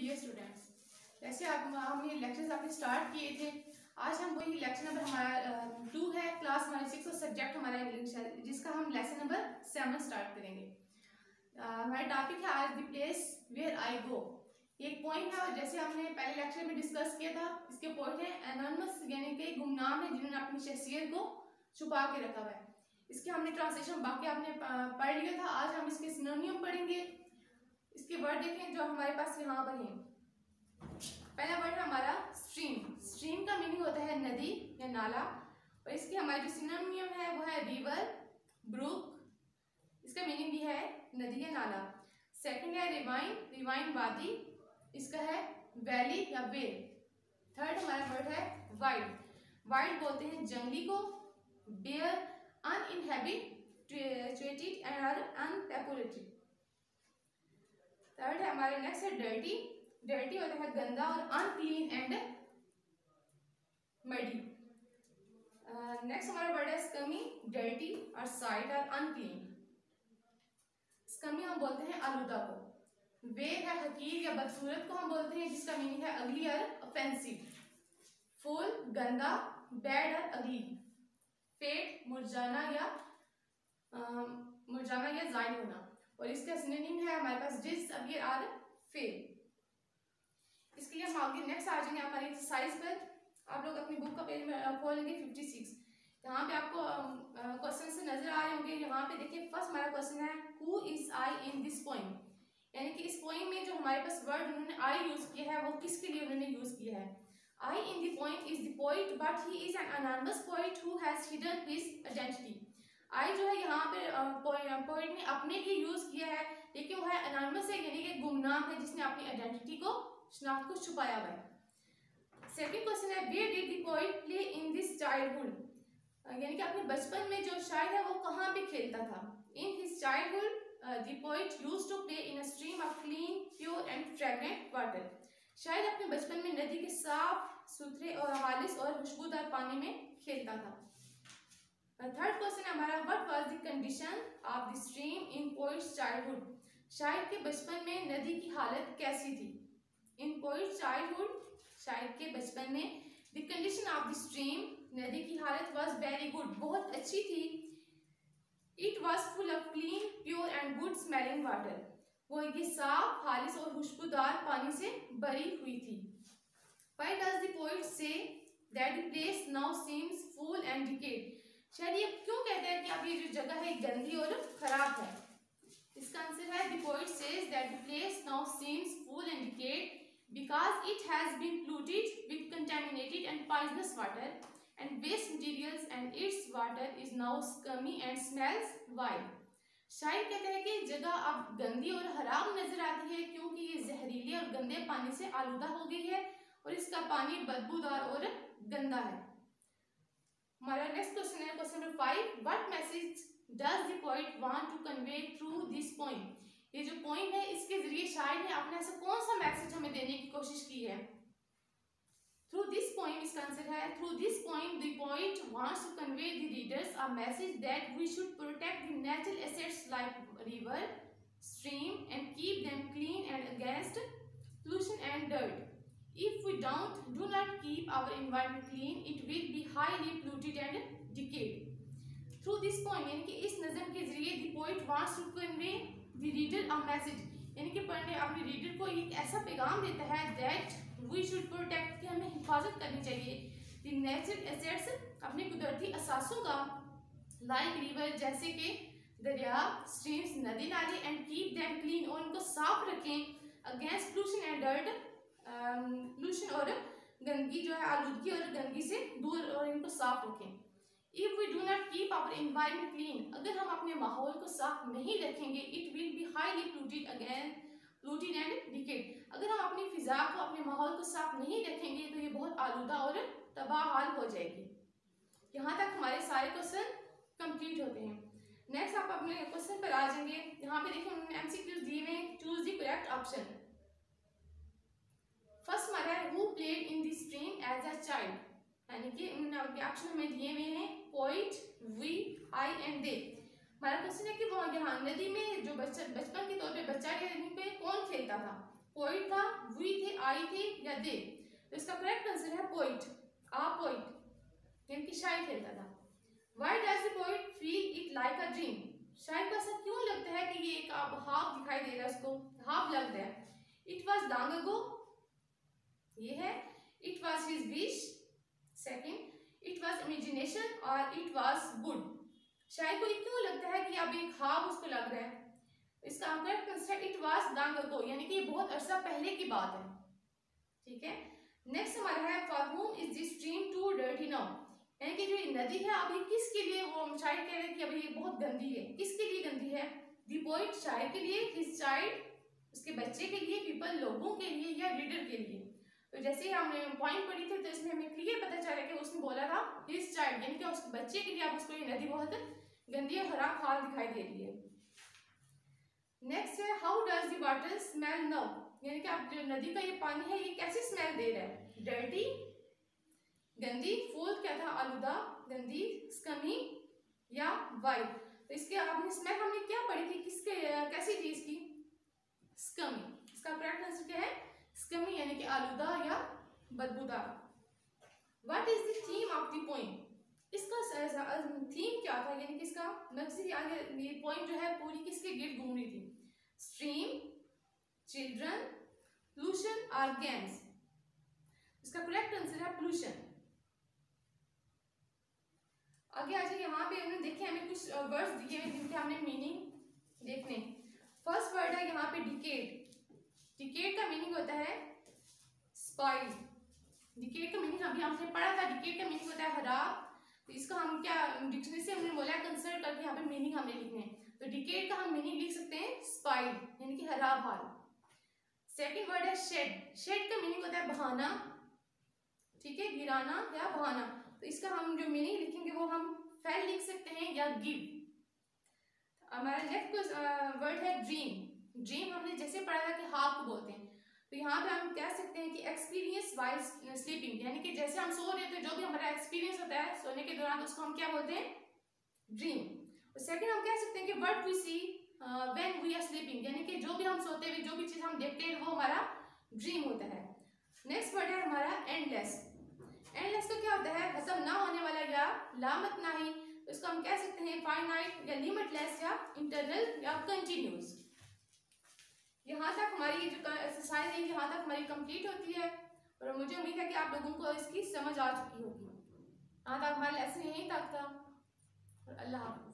Dear students, जैसे हम ये लेक्चर्स आपने स्टार्ट किए थे। आज हम वही लेक्चर नंबर हमारा 2 है, क्लास हमारी 6 और सब्जेक्ट हमारा इंग्लिश है, जिसका हम लेसन नंबर 7 स्टार्ट करेंगे। हमारा टॉपिक है आज द प्लेस वेयर आई गो। एक पॉइंट है, जैसे हमने पहले लेक्चर में डिस्कस किया था, इसके पॉइंट है एनोनिमस, यानी कि गुमनाम है जिन्होंने अपनी शख्सियत को छुपा के रखा हुआ है। इसके हमने ट्रांसलेशन बाकी आपने पढ़ लिया था। आज हम इसके सिनोनियम पढ़ेंगे। इसके वर्ड देखें जो हमारे पास यहाँ पर हैं। पहला वर्ड है हमारा स्ट्रीम। स्ट्रीम का मीनिंग होता है नदी या नाला, और इसके हमारे जो सिनोनियम है वो है रिवर, ब्रुक, इसका मीनिंग भी है नदी या नाला। सेकंड है रिवाइन, रिवाइन वादी, इसका है वैली या वेल। थर्ड हमारा वर्ड है वाइल्ड। वाइल्ड बोलते हैं जंगली को, बेयर, अनइनहेबिटेटेड एंड अनपॉपुलेटेड। थर्ड है हमारे नेक्स्ट है डर्टी। डर्टी होता है गंदा, और अनक्लीन एंड मडी। नेक्स्ट हमारा वर्ड है स्कमी। डर्टी और साइड और अनक्लीन। स्कमी हम बोलते हैं आलूदा को। वेग है हकीर या बदसूरत को हम बोलते हैं, जिसका मीनिंग है अगली और ऑफेंसिव। फुल गंदा, बैड और अगली। फेड मुरझाना या जायल होना, और इसका सिनोनिम है हमारे पास डिसअपियर और फेल। इसके लिए हम आगे नेक्स्ट आ जाएंगे हमारी एक्सरसाइज पर। आप लोग अपनी बुक का पेज में खोलेंगे 56। यहाँ पे आपको क्वेश्चन से नजर आ रहे होंगे। यहाँ पे देखिए फर्स्ट हमारा क्वेश्चन है who is I in this poem, यानी कि इस पोइम में जो हमारे पास वर्ड उन्होंने आई यूज किया है वो किसके लिए उन्होंने यूज किया है। I in the poem is the poet but he is an anonymous poet who has hidden his identity. I जो है यहाँ पे पोइट ने अपने लिए यूज किया है, लेकिन वो है अनोनिमस है, यानी कि गुमनाम है, जिसने अपनी आइडेंटिटी को, शनाख्त को छुपाया हुआ है। सेकंड क्वेश्चन है where did the poet play in this childhood, यानी कि अपने बचपन में जो शायर है वो कहाँ पे खेलता था। In his childhood the poet used to play in a stream of clean pure and fragrant water. शायर अपने बचपन में नदी के साफ सुथरे और खालिस और खुशबूदार पानी में खेलता था। थर्ड क्वेश्चन हमारा what was the condition of the stream in poets childhood. शायर के बचपन में नदी की हालत कैसी थी। इन पोइट्स चाइल्डहुड, शायर के बचपन में, the condition of the stream, नदी की हालत वाज वेरी गुड, बहुत अच्छी थी। It was full of clean pure and good smelling water, वो ये साफ खालिस और खुशबूदार पानी से भरी हुई थी। Why does the poet say that the place now seems full and decade, शायद ये क्यों कहते हैं कि अब ये जो जगह है गंदी और खराब है। इसका आंसर है the poet says that the place now seems full and decade because it has been polluted with contaminated and poisonous water and waste materials and its water is now scummy and smells vile। शायर कहते हैं कि जगह अब गंदी और खराब नजर आती है क्योंकि ये जहरीले और गंदे पानी से आलूदा हो गई है और इसका पानी बदबूदार और गंदा है। हमारा नेक्स्ट क्वेश्चन है question number 5। What message does the poet want to convey through this poem. ये जो पोइम है इसके जरिए शायर ने अपने ऐसा कौन सा मैसेज हमें देने की कोशिश की है। थ्रू दिस पोइम, इसका आंसर है through this poem the poet wants to convey the readers a message that we should protect the natural assets like river, stream and keep them clean and against pollution and dirt. If we do not keep our environment clean it will be highly polluted and decayed. Through this poem, यानी कि इस नज़म के जरिए the poet wants to convey the reader a message, यानी कि पढ़ने अपने रीडर को एक ऐसा पैगाम देता है दैट वी शुड प्रोटेक्ट, कि हमें हिफाजत करनी चाहिए द नेचुरल एसेट्स, अपने कुदरती असासों का, लाइक रिवर, जैसे कि दरिया, स्ट्रीम्स, नदी नाले, एंड कीप देम क्लीन, और उनको साफ रखें, against pollution and dirt, pollution और गंदगी जो है, आलूदगी और गंदगी से दूर, और इनको साफ रखें। If we do not keep our environment clean, अगर हम अपने माहौल को साफ नहीं रखेंगे, it will be highly polluted and decayed, अगर हम अपनी फिजा को, अपने माहौल को साफ नहीं रखेंगे तो ये बहुत आलूदा और तबाह हाल हो जाएगी। यहाँ तक हमारे सारे क्वेश्चन कंप्लीट होते हैं। नेक्स्ट आप अपने क्वेश्चन पर आ जाएंगे। यहाँ पे देखिए उन्होंने MCQs दिए हुए, choose the correct option. First हमारा है who played in the stream as a child, यानी कि उन्होंने ऑप्शन हमें दिए हुए हैं poet, we, I and they. हमारा क्वेश्चन है कि वो यहाँ नदी में जो बचपन के तौर पे बच्चा के नदी पे कौन खेलता था। पोइट था, वी थे, आई थे या दे? तो इसका करेक्ट आंसर है पोइट। आ पोइट यानी कि शायर खेलता था। Why does the poet feel it like a dream? शायर को ऐसा क्यों लगता है कि ये एक हाफ दिखाई दे रहा है, उसको हाफ लग रहा है? इट वॉज लॉन्ग अगो, ये है। It was his wish, second. It was imagination और इट वॉज गुड। शायर को ये क्यों लगता है कि अब एक ख्वाब उसको लग रहा है? इसका करेक्ट आंसर है इट वॉज लॉन्ग अगो, यानी कि ये बहुत अरसा पहले की बात है। ठीक है, नेक्स्ट हमारा है for whom is this stream too dirty now? यानी कि जो नदी है अभी किसके लिए, वो शायर कह रहे हैं कि अभी ये बहुत गंदी है। किसके लिए गंदी है? दी पोइट शायर के लिए, हिज चाइल्ड उसके बच्चे के लिए, पीपल लोगों के लिए, या रीडर के लिए? तो जैसे ही हमने पॉइंट पढ़ी थी तो इसमें हमें क्लियर पता चला कि उसने बोला था हिज चाइल्ड, यानी कि उसके बच्चे के लिए अब उसको ये नदी बहुत गंदी और खराब हाल दिखाई दे रही है। नेक्स्ट है how does the water smell now? यानी कि अब जो नदी का ये पानी है ये कैसे स्मेल दे रहा है? डर्टी गंदी, फुल क्या था आलूदा गंदी, स्कमी या वाइट? तो इसके आपने स्मेल हमने क्या पढ़ी थी, किसके कैसी थी इसकी? स्कमी। इसका करेक्ट आंसर क्या है? स्कमी यानी कि आलूदा या बदबूदार। What is the theme of the poem? इसका थीम क्या था, यानी कि इसका मकसद आगे ये पोएम जो है पूरी किसके गिर्द घूम रही थी? स्ट्रीम, चिल्ड्रन, पोल्यूशन और गेम्स? इसका करेक्ट आंसर है पोल्यूशन। आगे आ जाइए, यहाँ पे हमने देखे हमें कुछ वर्ड्स दिए हैं जिनके हमने मीनिंग देखने। फर्स्ट वर्ड है यहाँ पे डिकेड। डिकेड का मीनिंग होता है स्पॉइल। डिकेड का मीनिंग अभी हमने पढ़ा था, डिकेड का मीनिंग होता है खराब। तो इसका हम क्या डिक्शनरी से हमने बोला है कंसल्ट करके यहाँ पे मीनिंग हमने लिखने हैं। तो डिकेड का हम मीनिंग लिख सकते हैं स्पॉइल यानी कि खराब हाल। सेकंड वर्ड है शेड। शेड का मीनिंग होता है बहाना, ठीक है, गिराना या बहाना। तो इसका हम जो मीनिंग लिखेंगे वो हम फेल लिख सकते हैं या गिव। हमारा नेक्स्ट वर्ड है ड्रीम। ड्रीम हमने जैसे पढ़ा था कि ख्वाब को बोलते हैं, तो यहाँ पे हम कह सकते हैं कि एक्सपीरियंस वाइल स्लीपिंग, यानी कि जैसे हम सो रहे थे जो भी हमारा एक्सपीरियंस होता है सोने के दौरान उसको हम क्या बोलते हैं? ड्रीम। और सेकंड हम कह सकते हैं कि what we see when we are sleeping, यानी कि जो भी हम सोते हुए जो भी चीज हम देखते हैं वो हमारा ड्रीम होता है। नेक्स्ट वर्ड है हमारा एंडलेस। एंडलेस का क्या होता है? खत्म ना होने वाला या लामत नहीं। तो इसको हम कह सकते हैं फाइनाइट या लिमिटलेस या इंटरनल या कंटिन्यूस। यहाँ तक हमारी ये जो एक्सरसाइज है यहाँ तक हमारी कंप्लीट होती है और मुझे उम्मीद है कि आप लोगों को इसकी समझ आ चुकी होगी। यहाँ तक हमारा लेसन यहीं तक था और अल्लाह हाफ़िज़।